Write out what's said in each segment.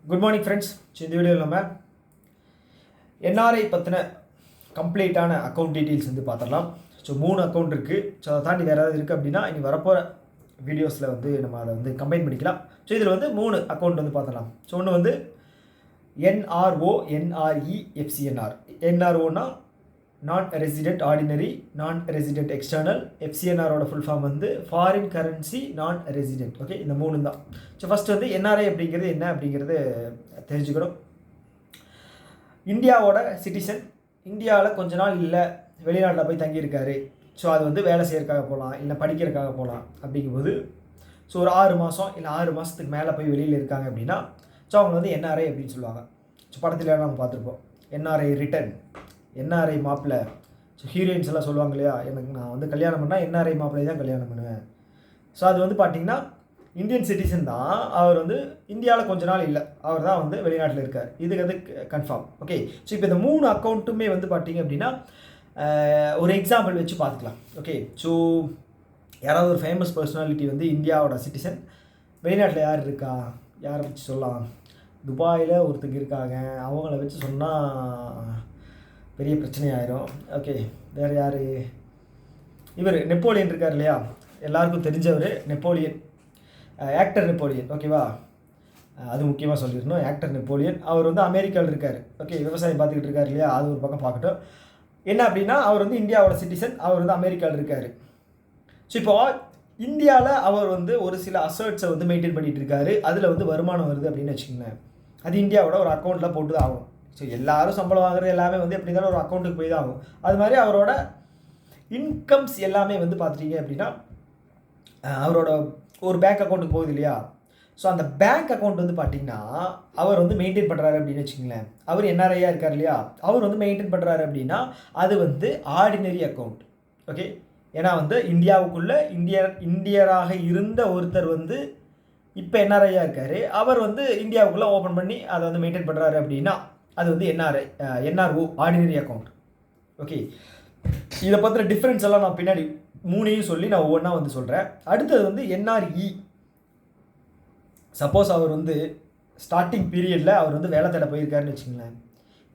Good morning friends. இந்த வீடியோவில் நம்ம என்ஆர்ஐ பற்றின கம்ப்ளீட்டான அக்கௌண்ட் டீட்டெயில்ஸ் வந்து பார்த்துடலாம். ஸோ 3 அக்கௌண்ட் இருக்குது. ஸோ அதை தாண்டி வேறு ஏதாவது இருக்குது அப்படின்னா இனி வரப்போகிற வீடியோஸில் வந்து நம்ம அதை வந்து கம்பைன் பண்ணிக்கலாம். ஸோ இதில் வந்து 3 அக்கௌண்ட் வந்து பார்த்துடலாம். ஸோ ஒன்று வந்து என்ஆர்ஓ, என்ஆர்இ, எஃப்சிஎன்ஆர். என்ஆர்ஓனா non resident ordinary, non resident external. எஃப்சிஎன்ஆரோட ஃபுல் ஃபார்ம் வந்து foreign currency non resident. Okay, இந்த 3 தான். ஸோ ஃபஸ்ட்டு வந்து என்ஆர்ஐ அப்படிங்கிறது என்ன அப்படிங்கிறது தெரிஞ்சுக்கணும். இந்தியாவோட சிட்டிசன், இந்தியாவில் கொஞ்ச நாள் இல்லை, வெளிநாட்டில் போய் தங்கியிருக்காரு. ஸோ அது வந்து வேலை செய்யறதுக்காக போகலாம், இல்லை படிக்கிறதுக்காக போகலாம். அப்படிங்கும்போது ஸோ ஒரு 6 மாதம் இல்லை 6 மாதத்துக்கு மேலே போய் வெளியில் இருக்காங்க அப்படின்னா ஸோ அவங்க வந்து என்ஆர்ஐ அப்படின்னு சொல்லுவாங்க. ஸோ படத்தில் நம்ம பார்த்துருப்போம், என்ஆர்ஐ ரிட்டர்ன், என்ஆர்ஐ மாப்பிள்ளை. ஸோ ஹீரோயின்ஸ் எல்லாம் சொல்லுவாங்க இல்லையா, எனக்கு நான் வந்து கல்யாணம் பண்ணால் என்ஆர்ஐ மாப்பிள்ளை தான் கல்யாணம் பண்ணுவேன். ஸோ அது வந்து பார்த்திங்கன்னா இந்தியன் சிட்டிசன் தான். அவர் வந்து இந்தியாவில் கொஞ்ச நாள் இல்லை, அவர் தான் வந்து வெளிநாட்டில் இருக்கார். இதுக்கு வந்து கன்ஃபார்ம். ஓகே, ஸோ இப்போ இந்த 3 அக்கௌண்ட்டுமே வந்து பார்த்திங்க அப்படின்னா ஒரு எக்ஸாம்பிள் வச்சு பார்த்துக்கலாம். ஓகே, ஸோ யாராவது ஒரு ஃபேமஸ் பர்சனாலிட்டி வந்து இந்தியாவோட சிட்டிசன், வெளிநாட்டில் யார் இருக்கா, யாரை வச்சு சொல்லலாம்? துபாயில் ஒருத்தங்க இருக்காங்க, அவங்கள வச்சு சொன்னால் பெரிய பிரச்சனை ஆயிரும். ஓகே, வேறு யார்? இவர் நெப்போலியன் இருக்கார் இல்லையா, எல்லாருக்கும் தெரிஞ்சவர் நெப்போலியன், ஆக்டர் நெப்போலியன். ஓகேவா, அது முக்கியமாக சொல்லிடணும். ஆக்டர் நெப்போலியன் அவர் வந்து அமெரிக்காவில் இருக்கார். ஓகே, விவசாயம் பார்த்துக்கிட்டு இருக்கார் இல்லையா, அது ஒரு பக்கம் பார்க்கட்டும். என்ன அப்படின்னா அவர் வந்து இந்தியாவோட சிட்டிசன், அவர் வந்து அமெரிக்காவில் இருக்கார். ஸோ இப்போ இந்தியாவில் அவர் வந்து ஒரு சில அசர்ட்ஸை வந்து மெயின்டைன் பண்ணிகிட்டு இருக்காரு. அதில் வந்து வருமானம் வருது அப்படின்னு வச்சுக்கோங்களேன். அது இந்தியாவோட ஒரு அக்கௌண்ட்டில் போட்டு தான் ஆகும். ஸோ எல்லோரும் சம்பளம் வாங்குறது எல்லாமே வந்து எப்படி இருந்தாலும் ஒரு அக்கௌண்ட்டுக்கு போய் தான் ஆகும். அது மாதிரி அவரோட இன்கம்ஸ் எல்லாமே வந்து பார்த்துட்டீங்க அப்படின்னா அவரோட ஒரு பேங்க் அக்கௌண்ட்டுக்கு போகுது இல்லையா. ஸோ அந்த பேங்க் அக்கௌண்ட் வந்து பார்த்திங்கன்னா அவர் வந்து மெயின்டைன் பண்ணுறாரு அப்படின்னு வச்சுக்கோங்களேன். அவர் என்ஆர்ஐயாக இருக்கார் இல்லையா, அவர் வந்து மெயின்டைன் பண்ணுறாரு அப்படின்னா அது வந்து ஆர்டினரி அக்கௌண்ட். ஓகே, ஏன்னா வந்து இந்தியாவுக்குள்ளே இந்தியராக இருந்த ஒருத்தர் வந்து இப்போ என்ஆர்ஐயாக இருக்கார். அவர் வந்து இந்தியாவுக்குள்ளே ஓப்பன் பண்ணி அதை வந்து மெயின்டைன் பண்ணுறாரு அப்படின்னா அது வந்து என்ஆர்ஓ, ஆர்டினரி அக்கௌண்ட். ஓகே, இதை பற்றின டிஃப்ரென்ஸ் எல்லாம் நான் பின்னாடி 3ஐயும் சொல்லி நான் ஒவ்வொன்றா வந்து சொல்கிறேன். அடுத்தது வந்து என்ஆர்இ. சப்போஸ் அவர் வந்து ஸ்டார்டிங் பீரியடில் அவர் வந்து வேலை தேட போயிருக்காருன்னு வச்சுங்களேன்.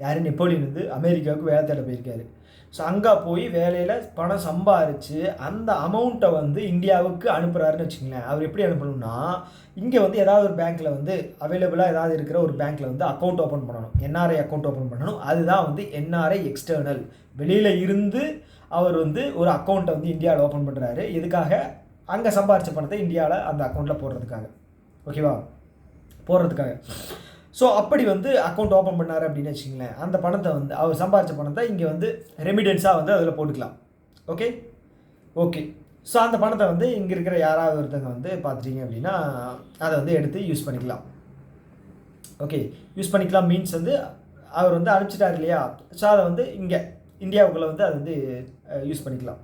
யார்? நெப்போலியன் வந்து அமெரிக்காவுக்கு வேலை தேட போயிருக்காரு. ஸோ அங்கே போய் வேலையில் பணம் சம்பாரித்து அந்த அமௌண்ட்டை வந்து இந்தியாவுக்கு அனுப்புகிறாருன்னு வச்சுங்களேன். அவர் எப்படி அனுப்பணும்னா, இங்கே வந்து ஏதாவது ஒரு பேங்க்கில் வந்து அவைலபிளாக ஏதாவது இருக்கிற ஒரு பேங்க்கில் வந்து அக்கௌண்ட் ஓப்பன் பண்ணணும், என்ஆர்ஐ அக்கௌண்ட் ஓப்பன் பண்ணணும். அதுதான் வந்து என்ஆர்ஐ எக்ஸ்டர்னல். வெளியில் இருந்து அவர் வந்து ஒரு அக்கௌண்ட்டை வந்து இந்தியாவில் ஓப்பன் பண்ணுறாரு. எதுக்காக? அங்கே சம்பாரித்த பணத்தை இந்தியாவில் அந்த அக்கௌண்ட்டில் போடுறதுக்காக. ஓகேவா, போடுறதுக்காக. ஸோ அப்படி வந்து அக்கௌண்ட் ஓப்பன் பண்ணார் அப்படின்னு வச்சுங்களேன். அந்த பணத்தை வந்து அவர் சம்பாரித்த பணத்தை இங்கே வந்து ரெமிடென்ஸாக வந்து அதில் போட்டுக்கலாம். ஓகே ஓகே ஸோ அந்த பணத்தை வந்து இங்கே இருக்கிற யாராவது ஒருத்தங்க வந்து பார்த்துட்டிங்க அப்படின்னா அதை வந்து எடுத்து யூஸ் பண்ணிக்கலாம். ஓகே, யூஸ் பண்ணிக்கலாம் மீன்ஸ் வந்து அவர் வந்து அனுப்பிச்சிட்டார் இல்லையா. ஸோ அதை வந்து இங்கே இந்தியாவுக்குள்ளே வந்து அதை வந்து யூஸ் பண்ணிக்கலாம்.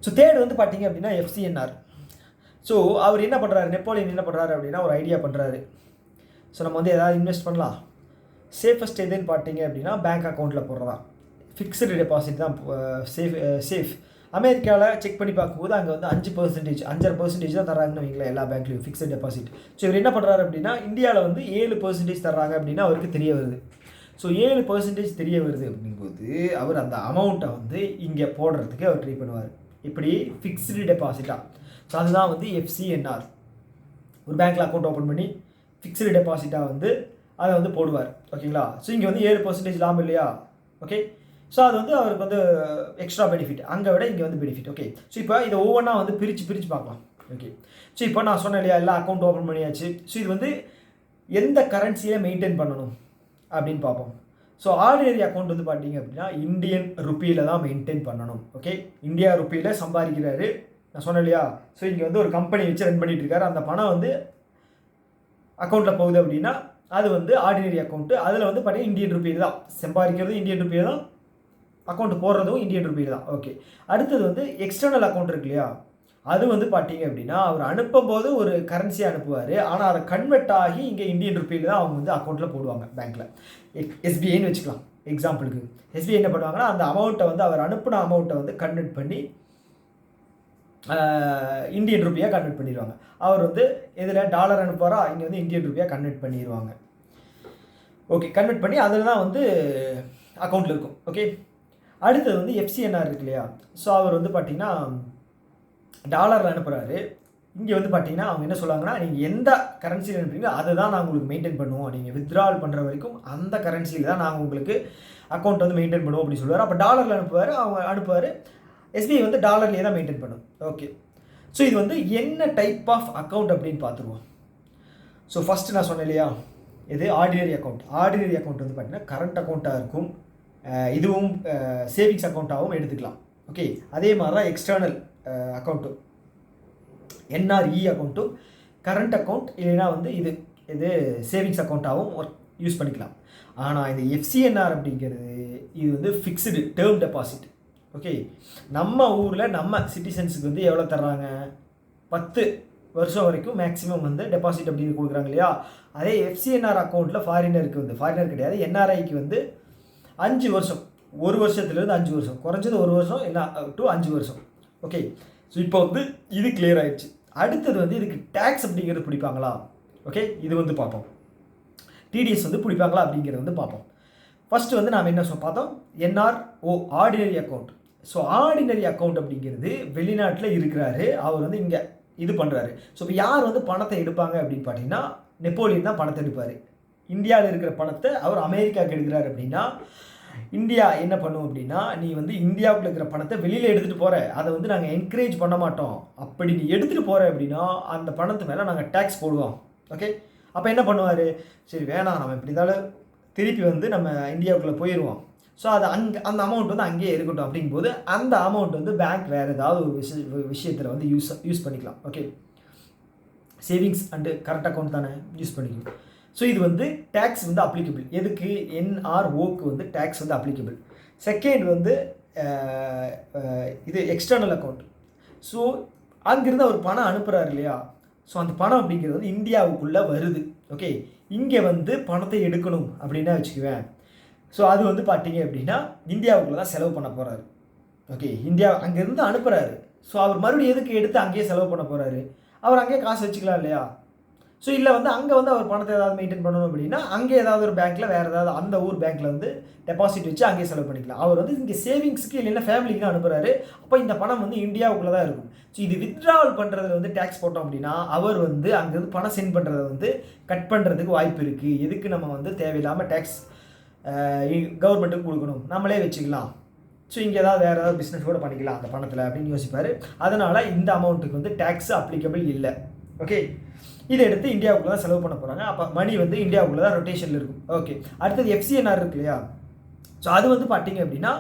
ஸோ தேர்ட் வந்து பார்த்திங்க அப்படின்னா எஃப்சிஎன்ஆர். ஸோ அவர் என்ன பண்ணுறாரு, நெப்போலியன் என்ன பண்ணுறாரு அப்படின்னா ஒரு ஐடியா பண்ணுறாரு. ஸோ நம்ம வந்து எதாவது இன்வெஸ்ட் பண்ணலாம். சேஃபஸ்ட் எதுன்னு பார்த்தீங்க அப்படின்னா பேங்க் அக்கௌண்ட்டில் போடுறதா, ஃபிக்ஸ்டு டெபாசிட் தான் சேஃப். அமெரிக்காவில் செக் பண்ணி பார்க்கும்போது அங்கே வந்து 5%, 5.5% தான் தர்றாங்கன்னு வைங்களேன் எல்லா பேங்க்லையும் ஃபிக்ஸ்டு டெபாசிட். ஸோ இவர் என்ன பண்ணுறாரு அப்படின்னா இந்தியாவில் வந்து 7% தர்றாங்க அப்படின்னா அவருக்கு தெரிய வருது. ஸோ 7% தெரிய வருது அப்படிங்கும்போது அவர் அந்த அமௌண்ட்டை வந்து இங்கே போடுறதுக்கு அவர் ட்ரை பண்ணுவார். இப்படி ஃபிக்ஸ்டு டெபாசிட்டாக. ஸோ அதுதான் வந்து எஃப்சிஎன்ஆர். ஒரு பேங்க்கில் அக்கௌண்ட் ஓப்பன் பண்ணி ஃபிக்ஸ்டு டெபாசிட்டாக வந்து அதை வந்து போடுவார். ஓகேங்களா, ஸோ இங்கே வந்து 7% லாபம் இல்லையா. ஓகே, ஸோ அது வந்து அவருக்கு வந்து எக்ஸ்ட்ரா பெனிஃபிட், அங்கே விட இங்கே வந்து பெனிஃபிட். ஓகே, ஸோ இப்போ இதை ஒவ்வொன்றா வந்து பிரித்து பார்க்கலாம். ஓகே, ஸோ இப்போ நான் சொன்னேன் இல்லையா, எல்லா அக்கௌண்ட் ஓப்பன் பண்ணியாச்சு. ஸோ இது வந்து எந்த கரன்சியை மெயின்டைன் பண்ணணும் அப்படின்னு பார்ப்போம். ஸோ ஆர்டினரி அக்கௌண்ட் வந்து பார்த்தீங்க அப்படின்னா இந்தியன் ருப்பியில் தான் மெயின்டைன் பண்ணணும். ஓகே, இந்தியா ருப்பியில் சம்பாதிக்கிறாரு நான் சொன்னேன் இல்லையா. ஸோ இங்கே வந்து ஒரு கம்பெனி வச்சு ரன் பண்ணிகிட்டு இருக்காரு. அந்த பணம் வந்து அக்கௌண்ட்டில் போகுது அப்படின்னா அது வந்து ஆர்டினரி அக்கௌண்ட்டு. அதில் வந்து பார்த்தீங்கன்னா இந்தியன் ருப்பியில் தான் சம்பாதிக்கிறது, இந்தியன் ருப்பியில் தான் அக்கௌண்ட் போடுறதும் இந்தியன் ருப்பியில் தான். ஓகே, அடுத்தது வந்து எக்ஸ்டர்னல் அக்கௌண்ட் இருக்கு இல்லையா, அது வந்து பார்த்தீங்க அப்படின்னா அவர் அனுப்பும்போது ஒரு கரன்சியை அனுப்புவார். ஆனால் அதை கன்வெர்ட் ஆகி இங்கே இந்தியன் ருப்பியில் தான் அவங்க வந்து அக்கௌண்ட்டில் போடுவாங்க பேங்க்கில். எஸ்பிஐன்னு வச்சுக்கலாம் எக்ஸாம்பிளுக்கு. எஸ்பிஐ என்ன பண்ணுவாங்கன்னா அந்த அமௌண்ட்டை வந்து அவர் அனுப்பின அமௌண்ட்டை வந்து கன்வெர்ட் பண்ணி இந்தியன் ருப்பியாக கன்வெர்ட் பண்ணிடுவாங்க. அவர் வந்து இதில் டாலர் அனுப்புவாரா, இங்கே வந்து இந்தியன் ருப்பியாக கன்வெர்ட் பண்ணிடுவாங்க. ஓகே, கன்வெர்ட் பண்ணி அதில் தான் வந்து அக்கௌண்ட்டில் இருக்கும். ஓகே, அடுத்தது வந்து எஃப்சிஎன்ஆர் இருக்கு இல்லையா? ஸோ அவர் வந்து பார்த்தீங்கன்னா டாலரில் அனுப்புகிறாரு. இங்கே வந்து பார்த்தீங்கன்னா அவங்க என்ன சொல்லுவாங்கன்னா, நீங்கள் எந்த கரன்சியில் அனுப்புறீங்களோ அதை தான் நாங்கள் உங்களுக்கு மெயின்டைன் பண்ணுவோம். நீங்கள் வித்ட்ரால் பண்ணுற வரைக்கும் அந்த கரன்சியில் தான் நாங்கள் உங்களுக்கு அக்கௌண்ட் வந்து மெயின்டைன் பண்ணுவோம் அப்படின்னு சொல்லுவார். அப்போ டாலரில் அவங்க அனுப்புவார். எஸ்பிஐ வந்து டாலர்லேயே தான் மெயின்டைன் பண்ணும். ஓகே, ஸோ இது வந்து என்ன டைப் ஆஃப் அக்கௌண்ட் அப்படின்னு பார்த்துருவோம். ஸோ ஃபஸ்ட்டு நான் சொன்னேன் இல்லையா, இது ஆர்டினரி அக்கௌண்ட். ஆர்டினரி அக்கௌண்ட் வந்து பார்த்தீங்கன்னா கரண்ட் அக்கௌண்ட்டாக இருக்கும். இதுவும் சேவிங்ஸ் அக்கௌண்ட்டாகவும் எடுத்துக்கலாம். ஓகே, அதே மாதிரி தான் எக்ஸ்டர்னல் அக்கௌண்ட்டு என்ஆர்இ அக்கௌண்ட்டும் கரண்ட் அக்கௌண்ட் இல்லைன்னா வந்து இது சேவிங்ஸ் அக்கௌண்ட்டாகவும் யூஸ் பண்ணிக்கலாம். ஆனால் இந்த எஃப்சிஎன்ஆர் அப்படிங்கிறது இது வந்து ஃபிக்ஸ்டு டேர்ம் டெபாசிட். ஓகே, நம்ம ஊரில் நம்ம சிட்டிசன்ஸுக்கு வந்து எவ்வளோ தர்றாங்க, 10 வருஷம் வரைக்கும் மேக்ஸிமம் வந்து டெபாசிட் அப்படின்னு கொடுக்குறாங்க இல்லையா? அதே எஃப்சிஎன்ஆர் அக்கௌண்ட்டில் ஃபாரினருக்கு வந்து ஃபாரினர் கிடையாது, என்ஆர்ஐக்கு வந்து 5 வருஷம், 1 வருஷத்துலேருந்து 5 வருஷம், குறைஞ்சது 1 வருஷம் இல்லை டு 5 வருஷம். ஓகே, ஸோ இப்போ வந்து இது கிளியர் ஆகிடுச்சு. அடுத்தது வந்து இதுக்கு டேக்ஸ் அப்படிங்கிறது பிடிப்பாங்களா? ஓகே, இது வந்து பார்ப்போம். டிடிஎஸ் வந்து பிடிப்பாங்களா அப்படிங்கிறது வந்து பார்ப்போம். ஃபஸ்ட்டு வந்து நாம் என்ன பார்த்தோம், NRO ordinary account. So ordinary account அப்படிங்கிறது வெளிநாட்டில் இருக்கிறாரு, அவர் வந்து இங்கே இது பண்ணுறாரு. ஸோ இப்போ யார் வந்து பணத்தை எடுப்பாங்க அப்படின்னு பார்த்தீங்கன்னா நெப்போலியன் தான் பணத்தை எடுப்பார். இந்தியாவில் இருக்கிற பணத்தை அவர் அமெரிக்காவுக்கு எடுக்கிறார் அப்படின்னா இந்தியா என்ன பண்ணுவோம் அப்படின்னா, நீ வந்து இந்தியாவுக்குள்ள இருக்கிற பணத்தை வெளியில் எடுத்துகிட்டு போகிற, அதை வந்து நாங்கள் என்கரேஜ் பண்ண மாட்டோம். அப்படி நீ எடுத்துகிட்டு போகிற அப்படின்னா அந்த பணத்து மேலே நாங்கள் டேக்ஸ் போடுவோம். ஓகே, அப்போ என்ன பண்ணுவார், சரி வேணாம் நம்ம இப்படி இருந்தாலும் திருப்பி வந்து நம்ம இந்தியாவுக்குள்ளே போயிடுவோம். ஸோ அது அந்த அமௌண்ட் வந்து அங்கேயே இருக்கட்டும் அப்படிங்கும்போது அந்த அமௌண்ட் வந்து பேங்க் வேறு ஏதாவது ஒரு விஷயத்தில் வந்து யூஸ் பண்ணிக்கலாம். Okay, savings and current account தானே யூஸ் பண்ணிக்கலாம். ஸோ இது வந்து டேக்ஸ் வந்து அப்ளிகபிள். எதுக்கு, என்ஆர்ஓக்கு வந்து டேக்ஸ் வந்து அப்ளிகபிள். செகண்ட் வந்து இது எக்ஸ்டர்னல் அக்கௌண்ட். ஸோ அங்கிருந்து அவர் பணம் அனுப்புகிறார் இல்லையா? ஸோ அந்த பணம் அப்படிங்கிறது வந்து இந்தியாவுக்குள்ளே வருது. ஓகே, இங்கே வந்து பணத்தை எடுக்கணும் அப்படின்னா வச்சுக்குவேன். ஸோ அது வந்து பார்த்தீங்க அப்படின்னா இந்தியாவுக்குள்ளே தான் செலவு பண்ண போகிறாரு. ஓகே, இந்தியா அங்கேருந்து அனுப்புகிறாரு. ஸோ அவர் மறுபடியும் எதுக்கு எடுத்து அங்கேயே செலவு பண்ண போகிறாரு, அவர் அங்கேயே காசு வச்சுக்கலாம் இல்லையா? ஸோ இல்லை வந்து அங்கே வந்து அவர் பணத்தை ஏதாவது மெயின்டைன் பண்ணணும் அப்படின்னா அங்கே ஏதாவது ஒரு பேங்க்கில் வேறு ஏதாவது அந்த ஊர் பேங்க்கில் வந்து டெபாசிட் வச்சு அங்கேயே செலவு பண்ணிக்கலாம். அவர் வந்து இங்கே சேவிங்ஸுக்கு இல்லைன்னா ஃபேமிலிக்கு தான் அனுப்புகிறாரு. அப்போ இந்த பணம் வந்து இந்தியாவுக்குள்ளே தான் இருக்கும். ஸோ இது வித்ட்ராவல் பண்ணுறதுல வந்து டேக்ஸ் போட்டோம் அப்படின்னா அவர் வந்து அங்கேருந்து பணம் சென்ட் பண்ணுறதை வந்து கட் பண்ணுறதுக்கு வாய்ப்பு இருக்குது. எதுக்கு நம்ம வந்து தேவையில்லாமல் டேக்ஸ் கவர்மெண்ட்டுக்கு கொடுக்கணும், நம்மளே வச்சுக்கலாம். ஸோ இங்கே ஏதாவது வேறு ஏதாவது பிஸ்னஸ் கூட பண்ணிக்கலாம் அந்த பணத்தில் அப்படின்னு யோசிப்பார். அதனால் இந்த அமௌண்ட்டுக்கு வந்து டேக்ஸ் அப்ளிகபிள் இல்லை. ஓகே, இதை எடுத்து இந்தியாவுக்குள்ளே தான் செலவு பண்ண போகிறாங்க. அப்போ மணி வந்து இந்தியாவுக்குள்ளே தான் ரொட்டேஷனில் இருக்கும். ஓகே, அடுத்தது எஃப்சிஎன்ஆர் இருக்கு இல்லையா? ஸோ அது வந்து பார்த்தீங்க அப்படின்னா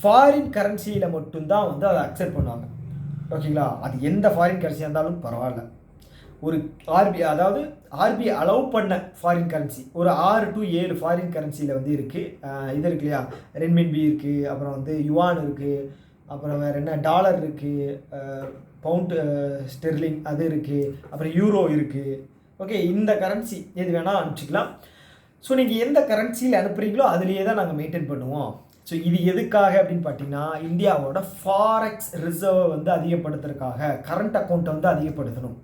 ஃபாரின் கரன்சியில் மட்டும்தான் வந்து அதை அக்செப்ட் பண்ணுவாங்க. ஓகேங்களா, அது எந்த ஃபாரின் கரன்சியாக இருந்தாலும் பரவாயில்ல. ஒரு ஆர்பிஐ அலோவ் பண்ண ஃபாரின் கரன்சி ஒரு 6 to 7 ஃபாரின் கரன்சியில் வந்து இருக்குது. இது இருக்கு இல்லையா, ரென்மின்பி இருக்குது, அப்புறம் வந்து யுவான் இருக்குது, அப்புறம் வேறு என்ன டாலர் இருக்குது, பவுண்டு ஸ்டெர்லிங் அது இருக்குது, அப்புறம் யூரோ இருக்குது. ஓகே, இந்த கரன்சி எது வேணால் அனுப்பிச்சிக்கலாம். ஸோ நீங்கள் எந்த கரன்சியில் அனுப்புகிறீங்களோ அதுலேயே தான் நாங்கள் மெயின்டைன் பண்ணுவோம். ஸோ இது எதுக்காக அப்படின்னு பார்த்தீங்கன்னா இந்தியாவோட ஃபாரெக்ஸ் ரிசர்வை வந்து அதிகப்படுத்துறதுக்காக கரண்ட் அக்கௌண்ட்டை வந்து அதிகப்படுத்தணும்.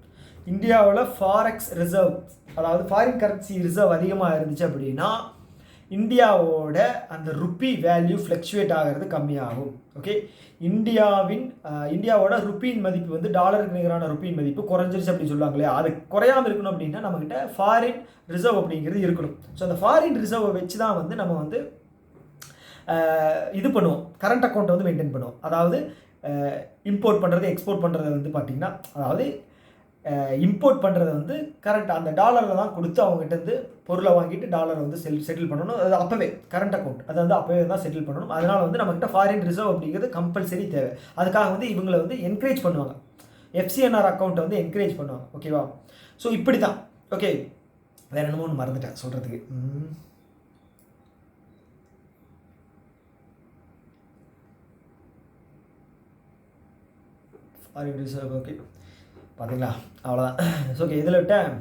இந்தியாவில் ஃபாரெக்ஸ் ரிசர்வ் அதாவது ஃபாரின் கரன்சி ரிசர்வ் அதிகமாக இருந்துச்சு அப்படின்னா இந்தியாவோட அந்த ருப்பி வேல்யூ ஃப்ளக்சுவேட் ஆகிறது கம்மியாகும். ஓகே, இந்தியாவோட ருப்பியின் மதிப்பு வந்து டாலருக்கு நிகரான ருப்பியின் மதிப்பு குறைஞ்சிருச்சு அப்படின்னு சொல்லுவாங்க இல்லையா? அது குறையாமல் இருக்கணும் அப்படின்னா நம்மக்கிட்ட ஃபாரின் ரிசர்வ் அப்படிங்கிறது இருக்கணும். ஸோ அந்த ஃபாரின் ரிசர்வை வச்சு தான் வந்து நம்ம வந்து இது பண்ணுவோம், கரண்ட் அக்கௌண்ட்டை வந்து மெயின்டைன் பண்ணுவோம். அதாவது இம்போர்ட் பண்ணுறது எக்ஸ்போர்ட் பண்ணுறது வந்து பார்த்திங்கன்னா அதாவது இம்போர்ட் பண்ணுறது வந்து கரண்ட் அந்த டாலரில் தான் கொடுத்து அவங்ககிட்ட இருந்து பொருளை வாங்கிட்டு டாலரை வந்து செட்டில் பண்ணணும். அது அப்போவே கரண்ட் அக்கௌண்ட் அதை வந்து அப்போவே தான் செட்டில் பண்ணணும். அதனால் வந்து நம்மக்கிட்ட ஃபாரின் ரிசர்வ் அப்படிங்கிறது கம்பல்சரி தேவை. அதுக்காக வந்து இவங்களை வந்து என்கரேஜ் பண்ணுவாங்க, எஃப்சிஎன்ஆர் அக்கௌண்ட்டை வந்து என்கரேஜ் பண்ணுவாங்க. ஓகேவா? ஸோ இப்படி தான். ஓகே, வேறு என்னமோ ஒன்று மறந்துட்டேன் சொல்கிறதுக்கு. ஃபாரின் ரிசர்வ் ஓகே பார்த்தீங்களா, அவ்வளோதான். ஓகே, இதில் விட்டேன்.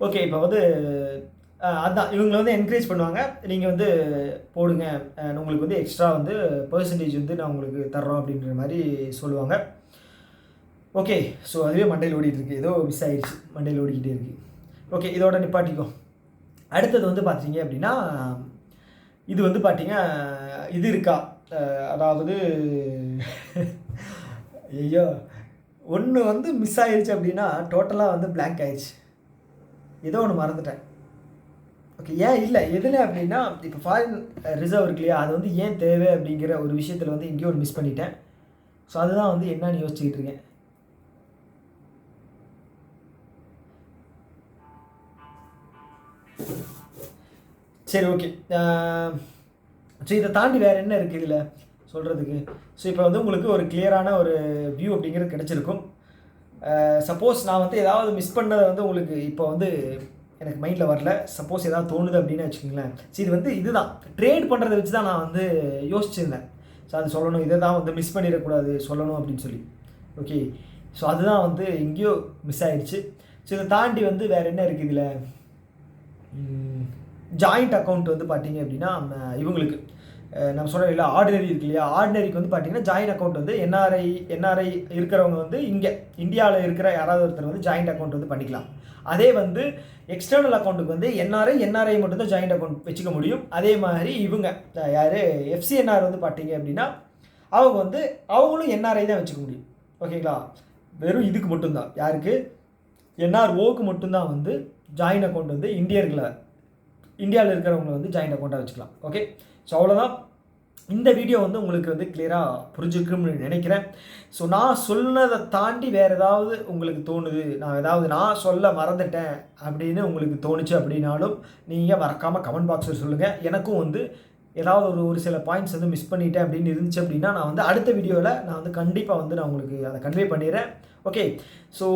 ஓகே, இப்போ வந்து அதுதான் இவங்களை வந்து என்கரேஜ் பண்ணுவாங்க. நீங்கள் வந்து போடுங்க, உங்களுக்கு வந்து எக்ஸ்ட்ரா வந்து பெர்சன்டேஜ் வந்து நான் உங்களுக்கு தர்றோம் அப்படின்ற மாதிரி சொல்லுவாங்க. ஓகே, ஸோ அதுவே மண்டையில் ஓடிட்டுருக்கு, ஏதோ மிஸ் ஆகிடுச்சு, மண்டையில் ஓடிக்கிட்டே இருக்குது. ஓகே, இதோட நிப்பாட்டிக்கோ. அடுத்தது வந்து பார்த்தீங்க அப்படின்னா, இது வந்து பார்த்தீங்க இது இருக்கா, அதாவது ஐயோ ஒன்று வந்து மிஸ் ஆகிடுச்சு அப்படின்னா டோட்டலாக வந்து பிளாங்க் ஆகிடுச்சு, ஏதோ ஒன்று மறந்துட்டேன். ஓகே, ஏன் இல்லை எதில் அப்படின்னா, இப்போ ஃபாரின் ரிசர்வ் இருக்கு இல்லையா, அது வந்து ஏன் தேவை அப்படிங்கிற ஒரு விஷயத்தில் வந்து எங்கேயோ ஒன்று மிஸ் பண்ணிட்டேன். ஸோ அதுதான் வந்து என்னன்னு யோசிச்சுக்கிட்டு இருக்கேன். சரி, ஓகே. ஸோ இதை தாண்டி வேறு என்ன இருக்குது இதில் சொல்கிறதுக்கு? ஸோ இப்போ வந்து உங்களுக்கு ஒரு கிளியரான ஒரு வியூ அப்படிங்கிறது கிடச்சிருக்கும். சப்போஸ் நான் வந்து ஏதாவது மிஸ் பண்ணதை வந்து உங்களுக்கு இப்போ வந்து எனக்கு மைண்டில் வரல, சப்போஸ் ஏதாவது தோணுது அப்படின்னு வச்சுக்கோங்களேன். ஸோ இது வந்து இதுதான் ட்ரேட் பண்ணுறதை வச்சு தான் நான் வந்து யோசிச்சிருந்தேன். ஸோ அது சொல்லணும், இதை தான் வந்து மிஸ் பண்ணிடக்கூடாது சொல்லணும் அப்படின்னு சொல்லி. ஓகே, ஸோ அதுதான் வந்து எங்கேயோ மிஸ் ஆகிடுச்சு. ஸோ இதை தாண்டி வந்து வேறு என்ன இருக்குது இதில்? ஜாயிண்ட் அக்கௌண்ட் வந்து பார்த்தீங்க அப்படின்னா இவங்களுக்கு நம்ம சொல்கிறோம் இல்லை, ஆர்டினரி இருக்கு இல்லையா, ஆர்டினரிக்கு வந்து பார்த்தீங்கன்னா ஜாயிண்ட் அக்கௌண்ட் வந்து என்ஆர்ஐ இருக்கிறவங்க வந்து இங்கே இந்தியாவில் இருக்கிற யாராவது ஒருத்தர் வந்து ஜாயிண்ட் அக்கௌண்ட் வந்து பண்ணிக்கலாம். அதே வந்து எக்ஸ்டர்னல் அக்கௌண்ட்டுக்கு வந்து என்ஆர்ஐ மட்டும்தான் ஜாயிண்ட் அக்கௌண்ட் வச்சுக்க முடியும். அதே மாதிரி இவங்க யார் எஃப்சிஎன்ஆர் வந்து பார்த்தீங்க அப்படின்னா அவங்க வந்து அவங்களும் என்ஆர்ஐ தான் வச்சுக்க முடியும். ஓகேங்களா, வெறும் இதுக்கு மட்டும்தான், யாருக்கு என்ஆர்ஓக்கு மட்டும்தான் வந்து ஜாயிண்ட் அக்கௌண்ட் வந்து இந்தியாவில் இருக்கிறவங்க வந்து ஜாயிண்ட் அக்கௌண்ட்டாக வச்சுக்கலாம். ஓகே, ஸோ அவ்வளோதான். இந்த வீடியோ வந்து உங்களுக்கு வந்து கிளியராக புரிஞ்சுருக்குன்னு நினைக்கிறேன். ஸோ நான் சொன்னதை தாண்டி வேறு ஏதாவது உங்களுக்கு தோணுது, நான் சொல்ல மறந்துட்டேன் அப்படின்னு உங்களுக்கு தோணுச்சு அப்படின்னாலும் நீங்கள் மறக்காமல் கமெண்ட் பாக்ஸில் சொல்லுங்கள். எனக்கும் வந்து ஏதாவது ஒரு சில பாயிண்ட்ஸ் வந்து மிஸ் பண்ணிட்டேன் அப்படின்னு இருந்துச்சு அப்படின்னா நான் வந்து அடுத்த வீடியோவில் நான் வந்து கண்டிப்பாக வந்து நான் உங்களுக்கு அதை கன்வே பண்ணிடுறேன். ஓகே, ஸோ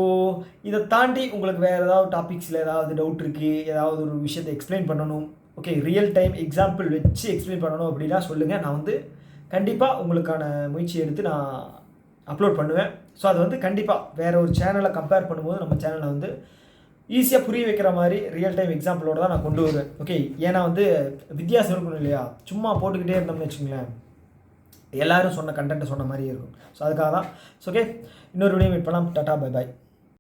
இதை தாண்டி உங்களுக்கு வேறு ஏதாவது டாபிக்ஸில் ஏதாவது டவுட் இருக்குது, ஏதாவது ஒரு விஷயத்தை எக்ஸ்பிளைன் பண்ணணும், ஓகே ரியல் டைம் எக்ஸாம்பிள் வச்சு எக்ஸ்பிளைன் பண்ணணும் அப்படின்னா சொல்லுங்கள். நான் வந்து கண்டிப்பாக உங்களுக்கான முயற்சி எடுத்து நான் அப்லோட் பண்ணுவேன். ஸோ அது வந்து கண்டிப்பாக வேறு ஒரு சேனலை கம்பேர் பண்ணும்போது நம்ம சேனலை வந்து ஈஸியாக புரிய வைக்கிற மாதிரி ரியல் டைம் எக்ஸாம்பிளோடு தான் நான் கொண்டு வருவேன். ஓகே, ஏன்னா வந்து வித்தியாசம் இருக்கணும் இல்லையா, சும்மா போட்டுக்கிட்டே இருந்தோம்னு வச்சுங்களேன் எல்லோரும் சொன்ன கண்டென்ட்டை சொன்ன மாதிரி இருக்கும். ஸோ அதுக்காக தான். ஸோ ஓகே, இன்னொரு வீடியோ மீட் பண்ணலாம். Tata, bye bye.